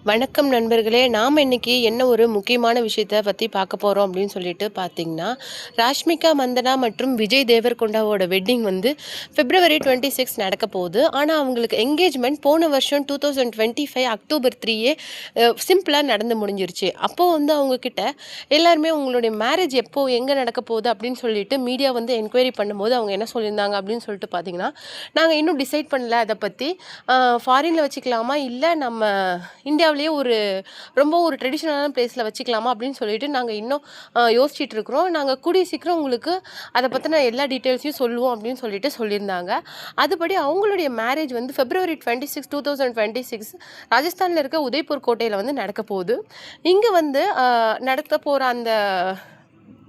வணக்கம் நண்பர்களே. நாம் இன்னைக்கு என்ன ஒரு முக்கியமான விஷயத்த பற்றி பார்க்க போகிறோம் அப்படின்னு சொல்லிட்டு பார்த்தீங்கன்னா, ராஷ்மிகா மந்தனா மற்றும் விஜய் தேவரகொண்டாவோட வெட்டிங் வந்து பிப்ரவரி 26 நடக்க போகுது. ஆனால் அவங்களுக்கு என்கேஜ்மெண்ட் போன வருஷம் 2025 அக்டோபர் 3 சிம்பிளாக நடந்து முடிஞ்சிருச்சு. அப்போது வந்து அவங்கக்கிட்ட எல்லாருமே உங்களுடைய மேரேஜ் எப்போ எங்கே நடக்க போகுது அப்படின்னு சொல்லிட்டு மீடியா வந்து என்கொயரி பண்ணும்போது அவங்க என்ன சொல்லியிருந்தாங்க அப்படின்னு சொல்லிட்டு பார்த்தீங்கன்னா, நாங்கள் இன்னும் டிசைட் பண்ணல அதை பற்றி. ஃபாரினில் வச்சுக்கலாமா இல்லை நம்ம இந்தியாவிலேயே ரொம்ப ஒரு ட்ரெடிஷ்னலான பிளேஸில் வச்சுக்கலாமா அப்படின்னு சொல்லிட்டு நாங்கள் இன்னும் யோசிச்சுட்டு இருக்கிறோம். நாங்கள் கூடிய சீக்கிரம் உங்களுக்கு அதை பற்றின எல்லா டீட்டெயில்ஸையும் சொல்லுவோம் அப்படின்னு சொல்லிட்டு சொல்லியிருந்தாங்க. அதுபடி அவங்களுடைய மேரேஜ் வந்து February 26, 2026 ராஜஸ்தானில் இருக்க உதய்பூர் கோட்டையில் வந்து நடக்க போகுது. இங்கே வந்து நடக்க போகிற அந்த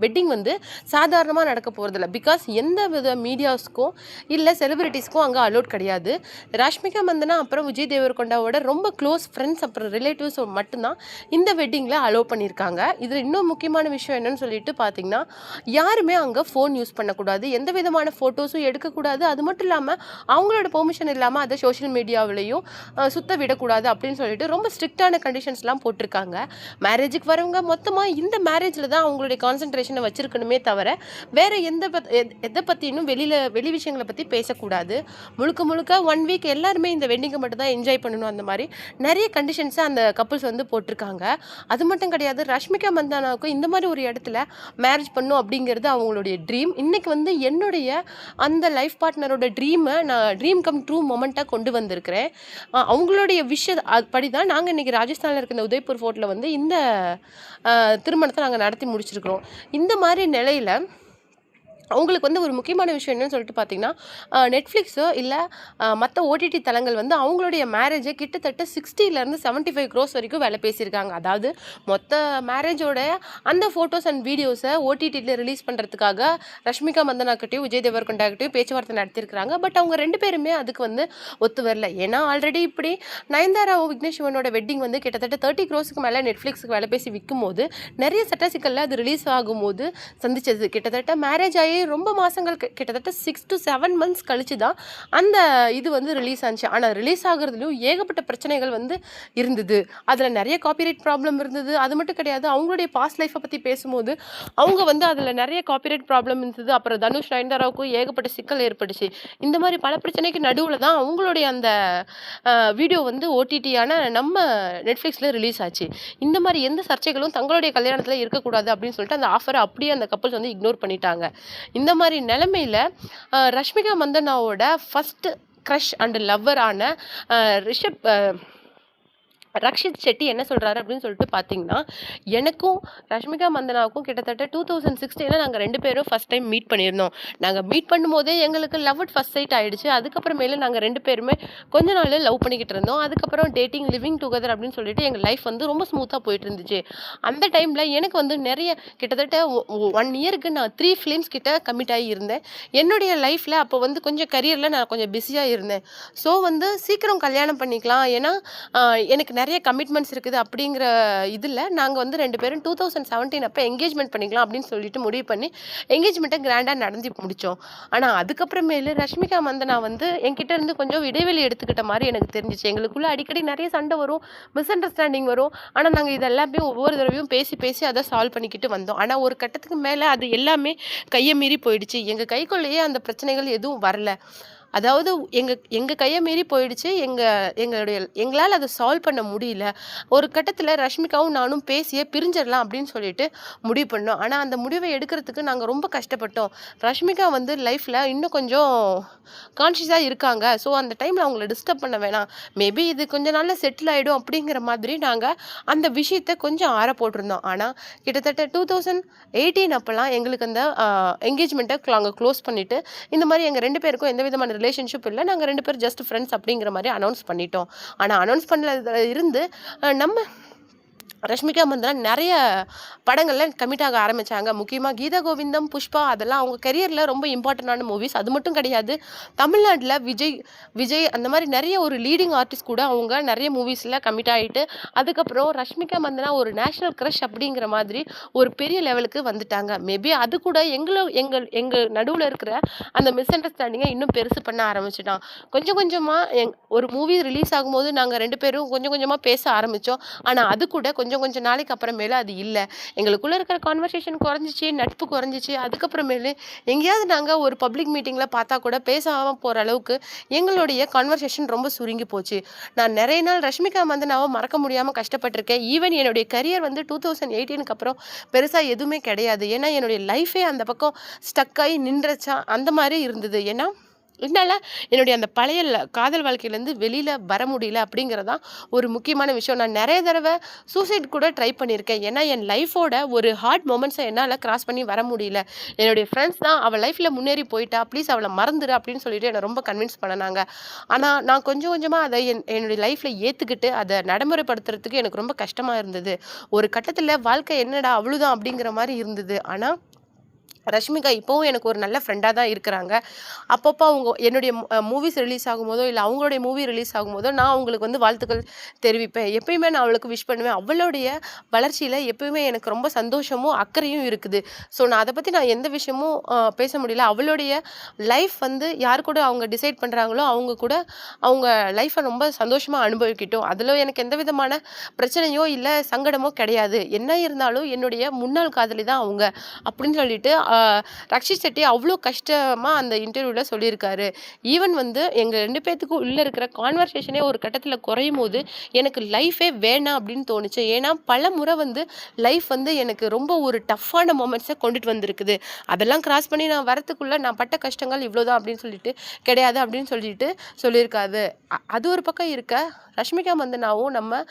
வெட்டிங் வந்து சாதாரணமாக நடக்க போகிறதில்ல. பிகாஸ் எந்த வித மீடியாஸ்க்கும் இல்லை செலிபிரிட்டிஸ்க்கும் அங்கே அலோட் கிடையாது. ராஷ்மிகா மந்தனா அப்புறம் விஜய் தேவரகொண்டாவோட ரொம்ப க்ளோஸ் ஃப்ரெண்ட்ஸ் அப்புறம் ரிலேட்டிவ்ஸ் மட்டும்தான் இந்த வெட்டிங்கில் அலோவ் பண்ணியிருக்காங்க. இதில் இன்னும் முக்கியமான விஷயம் என்னன்னு சொல்லிட்டு பார்த்தீங்கன்னா, யாருமே அங்கே ஃபோன் யூஸ் பண்ணக்கூடாது, எந்த விதமான ஃபோட்டோஸும் எடுக்கக்கூடாது. அது மட்டும் இல்லாமல் அவங்களோட பெர்மிஷன் இல்லாமல் அதை சோஷியல் மீடியாவிலையும் சுத்த விடக்கூடாது அப்படின்னு சொல்லிட்டு ரொம்ப ஸ்ட்ரிக்டான கண்டிஷன்ஸ்லாம் போட்டிருக்காங்க. மேரேஜுக்கு வரவங்க மொத்தமாக இந்த மேரேஜில் தான் அவங்களுடைய கான்சன்ட்ரேஷனை வச்சிருக்கணுமே தவிர வேற எதை பற்றினும் வெளி விஷயங்களை பற்றி பேசக்கூடாது. முழுக்க முழுக்க 1 வீக் எல்லாருமே இந்த வெட்டிங்கை மட்டும் தான் என்ஜாய் பண்ணணும். அந்த மாதிரி நிறைய கண்டிஷன்ஸை அந்த கப்புள்ஸ் வந்து போட்டிருக்காங்க. அது மட்டும் கிடையாது, ரஷ்மிகா மந்தானாவுக்கும் இந்த மாதிரி ஒரு இடத்துல மேரேஜ் பண்ணும் அப்படிங்கிறது அவங்களுடைய ட்ரீம். இன்னைக்கு வந்து என்னுடைய அந்த லைஃப் பார்ட்னரோட ட்ரீமை நான் ட்ரீம் கம் ட்ரூ மொமெண்ட்டாக கொண்டு வந்திருக்கிறேன். அவங்களுடைய படி தான் நாங்கள் இன்றைக்கி ராஜஸ்தானில் இருக்க இந்த உதய்பூர் ஃபோர்ட்டில் வந்து இந்த திருமணத்தை நாங்கள் நடத்தி முடிச்சிருக்கிறோம். இந்த மாதிரி நிலையில் அவங்களுக்கு வந்து ஒரு முக்கியமான விஷயம் என்னன்னு சொல்லிட்டு பார்த்தீங்கன்னா, நெட்ஃப்ளிக்ஸோ இல்லை மற்ற ஓடிடி தளங்கள் வந்து அவங்களுடைய மேரேஜை கிட்டத்தட்ட 60லேருந்து 75 crores வரைக்கும் விலை பேசியிருக்காங்க. அதாவது மொத்த மேரேஜோட அந்த ஃபோட்டோஸ் அண்ட் வீடியோஸை ஓடிடியில் ரிலீஸ் பண்ணுறதுக்காக ரஷ்மிகா மந்தனாக்கிட்டையும் விஜய் தேவரகொண்டாக்கிட்டையும் பேச்சுவார்த்தை நடத்தியிருக்கிறாங்க. பட் அவங்க 2 பேருமே அதுக்கு வந்து ஒத்து வரல. ஏன்னா ஆல்ரெடி இப்படி நயன்தாராவும் விக்னேஷ் சிவனோட வெட்டிங் வந்து கிட்டத்தட்ட 30 crores மேலே நெட்ஃப்ளிக்ஸுக்கு விலை பேசி விற்கும் போது நிறைய சட்ட சிக்கலில் அது ரிலீஸ் ஆகும்போது சந்திச்சது. கிட்டத்தட்ட மேரேஜ் ஆகி ரொம்ப மாதங்கள் கிட்டத்தட்ட 6 to 7 months கழிச்சு தான் அந்த இது வந்து ரிலீஸ் ஆச்சு. ஆனால் ரிலீஸ் ஆகுறதுலையும் ஏகப்பட்ட பிரச்சனைகள் வந்து இருந்தது. அதில் நிறைய காப்பிரைட் ப்ராப்ளம் இருந்தது. அது மட்டும் கிடையாது, அவங்களுடைய பாஸ்ட் லைஃப்பை பற்றி பேசும்போது அவங்க வந்து அதில் நிறைய காப்பிரைட் ப்ராப்ளம் இருந்தது. அப்புறம் தனுஷ் நயன்தாராவுக்கும் ஏகப்பட்ட சிக்கல் ஏற்பட்டுச்சு. இந்த மாதிரி பல பிரச்சனைக்கு நடுவில் தான் அவங்களுடைய அந்த வீடியோ வந்து ஓடிடியான நம்ம நெட்ஃப்ளிக்ஸில் ரிலீஸ் ஆச்சு. இந்த மாதிரி எந்த சர்ச்சைகளும் தங்களுடைய கல்யாணத்தில் இருக்கக்கூடாது அப்படின்னு சொல்லிட்டு அந்த ஆஃபரை அப்படியே அந்த கப்பல்ஸ் வந்து இக்னோர் பண்ணிட்டாங்க. இந்த மாதிரி நிலைமையில் ரஷ்மிகா மந்தனாவோட ஃபர்ஸ்ட் க்ரஷ் அண்ட் லவ்வரான ரக்ஷித் செட்டி என்ன சொல்கிறாரு அப்படின்னு சொல்லிட்டு பார்த்தீங்கன்னா, எனக்கும் ரஷ்மிகா மந்தனாவுக்கும் கிட்டத்தட்ட 2016 நாங்கள் 2 பேரும் ஃபஸ்ட் டைம் மீட் பண்ணியிருந்தோம். நாங்கள் மீட் பண்ணும்போதே எங்களுக்கு லவ் அட் ஃபர்ஸ்ட் சைட் ஆகிடுச்சு. அதுக்கப்புறமேல நாங்கள் 2 பேருமே கொஞ்ச நாள் லவ் பண்ணிக்கிட்டு இருந்தோம். அதுக்கப்புறம் டேட்டிங் லிவிங் டுகெதர் அப்படின்னு சொல்லிட்டு எங்கள் லைஃப் வந்து ரொம்ப ஸ்மூத்தாக போயிட்டு இருந்துச்சு. அந்த டைமில் எனக்கு வந்து நிறைய கிட்டத்தட்ட 1 இயருக்கு நான் 3 ஃபிலிம்ஸ் கிட்ட கமிட் ஆகி இருந்தேன். என்னுடைய லைஃப்பில் அப்போ வந்து கொஞ்சம் கரியரில் நான் கொஞ்சம் பிஸியாக இருந்தேன். ஸோ வந்து சீக்கிரம் கல்யாணம் பண்ணிக்கலாம், ஏன்னா எனக்கு நிறைய கமிட்மெண்ட்ஸ் இருக்குது அப்படிங்கிற இதில் நாங்கள் வந்து 2 பேரும் 2017 அப்போ என்கேஜ்மெண்ட் பண்ணிக்கலாம் அப்படின்னு சொல்லிட்டு முடிவு பண்ணி என்கேஜ்மெண்ட்டை கிராண்டாக நடந்து முடித்தோம். ஆனால் அதுக்கப்புறமேலு ரஷ்மிகா மந்தனா வந்து என்கிட்ட இருந்து கொஞ்சம் இடைவெளி எடுத்துக்கிட்ட மாதிரி எனக்கு தெரிஞ்சிச்சு. எங்களுக்குள்ளே அடிக்கடி நிறைய சண்டை வரும், மிஸ் அண்டர்ஸ்டாண்டிங் வரும். ஆனால் நாங்கள் இதெல்லாமே ஒவ்வொரு தடவையும் பேசி பேசி அதை சால்வ் பண்ணிக்கிட்டு வந்தோம். ஆனால் ஒரு கட்டத்துக்கு மேலே அது எல்லாமே கையை மீறி போயிடுச்சு. எங்கள் கைக்குள்ளேயே அந்த பிரச்சனைகள் எதுவும் வரல. அதாவது எங்கள் கையை மீறி போயிடுச்சு. எங்களால் அதை சால்வ் பண்ண முடியல. ஒரு கட்டத்தில் ரஷ்மிகாவும் நானும் பேசியே பிரிஞ்சிடலாம் அப்படின்னு சொல்லிட்டு முடிவு பண்ணோம். ஆனால் அந்த முடிவை எடுக்கிறதுக்கு நாங்கள் ரொம்ப கஷ்டப்பட்டோம். ரஷ்மிகா வந்து லைஃப்பில் இன்னும் கொஞ்சம் கான்ஷியஸாக இருக்காங்க. ஸோ அந்த டைமில் அவங்கள டிஸ்டர்ப் பண்ண வேணாம், மேபி இது கொஞ்சம் நாளில் செட்டில் ஆகிடும் அப்படிங்கிற மாதிரி நாங்கள் அந்த விஷயத்தை கொஞ்சம் ஆற போட்டிருந்தோம். ஆனால் கிட்டத்தட்ட 2018 அப்போல்லாம் எங்களுக்கு அந்த என்கேஜ்மெண்ட்டை நாங்கள் க்ளோஸ் பண்ணிவிட்டு இந்த மாதிரி எங்கள் 2 பேருக்கும் எந்த விதமான ரிலேஷன்ஷிப் இல்லை, நாங்கள் 2 பேரும் ஜஸ்ட் ஃப்ரெண்ட்ஸ் அப்படிங்கிற மாதிரி அனௌன்ஸ் பண்ணிட்டோம். ஆனால் அனௌன்ஸ் பண்ணல இருந்து நம்ம ரஷ்மிகா மந்தனா நிறைய படங்கள்ல கமிட் ஆக ஆரம்பிச்சாங்க. முக்கியமா கீதா கோவிந்தம், புஷ்பா அதெல்லாம் அவங்க கெரியர்ல ரொம்ப இம்பார்ட்டன்டான மூவிஸ். அது மட்டும் கிடையாது. தமிழ்நாட்டுல விஜய் அந்த மாரி நிறைய ஒரு லீடிங் ஆர்டிஸ்ட் கூட அவங்க நிறைய மூவிஸ்ல கமிட் ஆயிட்டு, அதுக்கப்புறம் ரஷ்மிகா மந்தனா ஒரு நேஷனல் கிரஷ் அப்படிங்கிற மாதிரி ஒரு பெரிய லெவலுக்கு வந்துட்டாங்க. மேபி அது கூட எங்க நடுவுல இருக்கிற அந்த மிஸ் அண்டர்ஸ்டாண்டிங்கை இன்னும் பெருசு பண்ண ஆரம்பிச்சுட்டான். கொஞ்சம் கொஞ்சமா ஒரு மூவி ரிலீஸ் ஆகும்போது நாங்க 2 பேரும் கொஞ்சம் கொஞ்சமா பேச ஆரம்பிச்சோம். ஆனா அது கூட கொஞ்சம் நாளைக்கு அப்புறமேலு அது இல்ல. எங்களுக்குள்ள இருக்கிற கான்வர்சேஷன் குறைஞ்சிச்சு, நட்பு குறைஞ்சிச்சு. அதுக்கப்புறமேலு எங்கேயாவது நாங்க ஒரு பப்ளிக் மீட்டிங்ல பார்த்தா கூட பேசாம போற அளவுக்கு எங்களுடைய கான்வர்சேஷன் ரொம்ப சுருங்கி போச்சு. நான் நிறைய நாள் ரஷ்மிகா மந்தனாவ மறக்க முடியாம கஷ்டப்பட்டுருக்கேன். ஈவன் என்னுடைய கரியர் வந்து 2018க்கு அப்புறம் பெருசா எதுவுமே கிடையாது. ஏன்னா என்னுடைய லைஃபே அந்த பக்கம் ஸ்டக் ஆகி நின்றுச்சா அந்த மாரி இருந்தது. ஏன்னா என்னால என்னுடைய அந்த பழைய காதல் வாழ்க்கையிலேருந்து வெளியில வர முடியல அப்படிங்கிறது தான் ஒரு முக்கியமான விஷயம். நான் நிறைய தடவை சூசைட் கூட ட்ரை பண்ணியிருக்கேன். ஏன்னா என் லைஃபோட ஒரு ஹார்ட் மொமெண்ட்ஸை என்னால் கிராஸ் பண்ணி வர முடியல. என்னுடைய ஃப்ரெண்ட்ஸ் தான் அவள் லைஃப்பில் முன்னேறி போயிட்டா, ப்ளீஸ் அவளை மறந்துடு அப்படின்னு சொல்லிட்டு என்னை ரொம்ப கன்வின்ஸ் பண்ணினாங்க. ஆனால் நான் கொஞ்சம் கொஞ்சமாக அதை என்னுடைய லைஃப்பில் ஏற்றுக்கிட்டு அதை நடைமுறைப்படுத்துறதுக்கு எனக்கு ரொம்ப கஷ்டமாக இருந்தது. ஒரு கட்டத்தில் வாழ்க்கை என்னடா அவ்வளோதான் அப்படிங்கிற மாதிரி இருந்தது. ஆனால் ரஷ்மிகா இப்போவும் எனக்கு ஒரு நல்ல ஃப்ரெண்டாக தான் இருக்கிறாங்க. அப்பப்போ அவங்க என்னுடைய மூவிஸ் ரிலீஸ் ஆகும்போதோ, இல்லை அவங்களுடைய மூவி ரிலீஸ் ஆகும்போதோ, நான் அவங்களுக்கு வந்து வாழ்த்துக்கள் தெரிவிப்பேன். எப்பயுமே நான் அவளுக்கு விஷ் பண்ணுவேன். அவளுடைய வளர்ச்சியில் எப்பயுமே எனக்கு ரொம்ப சந்தோஷமும், அக்கறையும் இருக்குது. ஸோ நான் அதை பற்றி நான் எந்த விஷயமும் பேச முடியல. அவளுடைய லைஃப் வந்து யார் கூட அவங்க டிசைட் பண்ணுறாங்களோ, அவங்க கூட அவங்க லைஃப்பை ரொம்ப சந்தோஷமாக அனுபவிக்கட்டும். அதில் எனக்கு எந்த விதமான பிரச்சனையோ, இல்லை சங்கடமோ கிடையாது. என்ன இருந்தாலும் என்னுடைய முன்னாள் காதலி தான் அவங்க அப்படின்னு சொல்லிட்டு ரக்ஷித் செட்டி அவ்வளோ கஷ்டமாக அந்த இன்டர்வியூவில் சொல்லியிருக்காரு. ஈவன் வந்து எங்கள் 2 பேத்துக்கும் உள்ளே இருக்கிற கான்வர்சேஷனே ஒரு கட்டத்தில் குறையும் போது எனக்கு லைஃபே வேணாம் அப்படின்னு தோணுச்சு. ஏன்னா பல முறை வந்து லைஃப் வந்து எனக்கு ரொம்ப ஒரு டஃப்பான மொமெண்ட்ஸை கொண்டுட்டு வந்திருக்குது. அதெல்லாம் கிராஸ் பண்ணி நான் வரத்துக்குள்ளே நான் பட்ட கஷ்டங்கள் இவ்வளோதான் அப்படின்னு சொல்லிட்டு கிடையாது அப்படின்னு சொல்லிட்டு சொல்லியிருக்காரு. அது ஒரு பக்கம் இருக்க, ரஷ்மிகா மந்தனாவும் நம்ம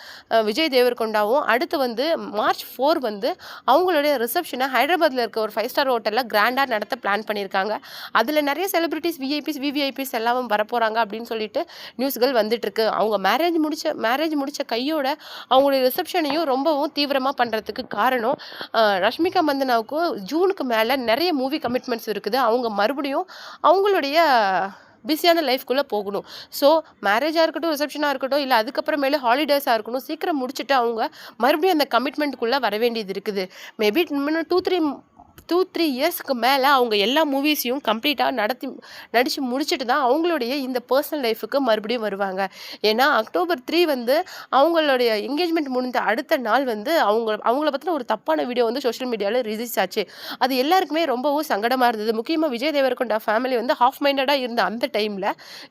விஜய் தேவர்கொண்டாவும் அடுத்து வந்து March 4 வந்து அவங்களுடைய ரிசப்ஷனை ஹைதராபாத்தில் இருக்க ஒரு 5 ஸ்டார் ஹோட்டலில் கிராண்டாக நடத்த பிளான் பண்ணியிருக்காங்க. அதில் நிறைய செலிபிரிட்டிஸ், விவிஐபிஸ் எல்லாம் வரப்போகிறாங்க அப்படின்னு சொல்லிட்டு நியூஸ்கள் வந்துட்டுருக்கு. அவங்க மேரேஜ் முடித்த கையோட அவங்களுடைய ரிசப்ஷனையும் ரொம்பவும் தீவிரமாக பண்ணுறதுக்கு காரணம் ரஷ்மிகா மந்தனாவுக்கு ஜூனுக்கு மேலே நிறைய மூவி கமிட்மெண்ட்ஸ் இருக்குது. அவங்க மறுபடியும் அவங்களுடைய பிஸியான லைஃப்குள்ளே போகணும். ஸோ மேரேஜாக இருக்கட்டும், ரிசப்ஷனாக இருக்கட்டும், இல்லை அதுக்கப்புறமேலே ஹாலிடேஸாக இருக்கணும், சீக்கிரம் முடிச்சுட்டு அவங்க மறுபடியும் அந்த கமிட்மெண்ட்டுக்குள்ளே வர வேண்டியது இருக்குது. மேபி இன்னும் 2-3 இயர்ஸ்க்கு மேலே அவங்க எல்லா மூவிஸையும் கம்ப்ளீட்டாக நடித்து முடிச்சுட்டு தான் அவங்களுடைய இந்த பர்சனல் லைஃபுக்கு மறுபடியும் வருவாங்க. ஏன்னா October 3 வந்து அவங்களுடைய என்கேஜ்மெண்ட் முடிந்த அடுத்த நாள் வந்து அவங்கள பற்றின ஒரு தப்பான வீடியோ வந்து சோஷியல் மீடியாவில் ரிலீஸ் ஆச்சு. அது எல்லாருக்குமே ரொம்பவும் சங்கடமாக இருந்தது. முக்கியமாக விஜய் தேவர்கொண்டா ஃபேமிலி வந்து ஹாஃப் மைண்டடாக இருந்த அந்த டைமில்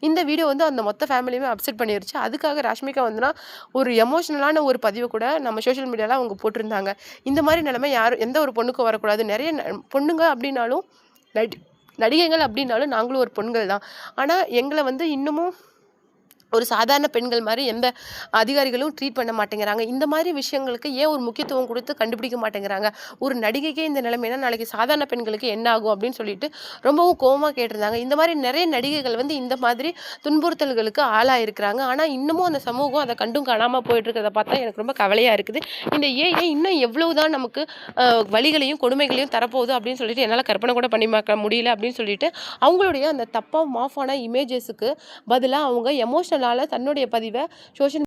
இந்த வீடியோ வந்து அந்த மொத்த ஃபேமிலியுமே அப்செட் பண்ணிருச்சு. அதுக்காக ரஷ்மிகா வந்துனா ஒரு எமோஷனலான ஒரு பதிவு கூட நம்ம சோஷியல் மீடியாவில் அவங்க போட்டிருந்தாங்க. இந்த மாதிரி நிலைமை எந்த ஒரு பொண்ணுக்கும் வரக்கூடாது. நிறைய பொண்ணுங்க அப்படின்னாலும் நடிகைகள் அப்படின்னாலும் நாங்களும் ஒரு பொண்கள் தான். ஆனால் எங்களை வந்து இன்னமும் ஒரு சாதாரண பெண்கள் மாதிரி எந்த அதிகாரிகளும் ட்ரீட் பண்ண மாட்டேங்கிறாங்க. இந்த மாதிரி விஷயங்களுக்கு ஏன் ஒரு முக்கியத்துவம் கொடுத்து கண்டுபிடிக்க மாட்டேங்கிறாங்க? ஒரு நடிகைக்கே இந்த நிலைமைனா நாளைக்கு சாதாரண பெண்களுக்கு என்ன ஆகும் அப்படின்னு சொல்லிட்டு ரொம்பவும் கோவமாக கேட்டிருந்தாங்க. இந்த மாதிரி நிறைய நடிகைகள் வந்து இந்த மாதிரி துன்புறுத்தல்களுக்கு ஆளாயிருக்கிறாங்க. ஆனால் இன்னமும் அந்த சமூகம் அதை கண்டும் காணாமல் போயிட்டு இருக்கிறத பார்த்தா எனக்கு ரொம்ப கவலையாக இருக்குது. இந்த ஏஐ இன்னும் எவ்வளவுதான் நமக்கு வலிகளையும் கொடுமைகளையும் தரப்போகுது அப்படின்னு சொல்லிட்டு என்னால் கற்பனை கூட பண்ணி பார்க்க முடியல அப்படின்னு சொல்லிட்டு அவங்களுடைய அந்த தப்பாக மாஃபான இமேஜஸுக்கு பதிலாக அவங்க எமோஷனலாக தன்னுடைய பதிவை சோஷியல்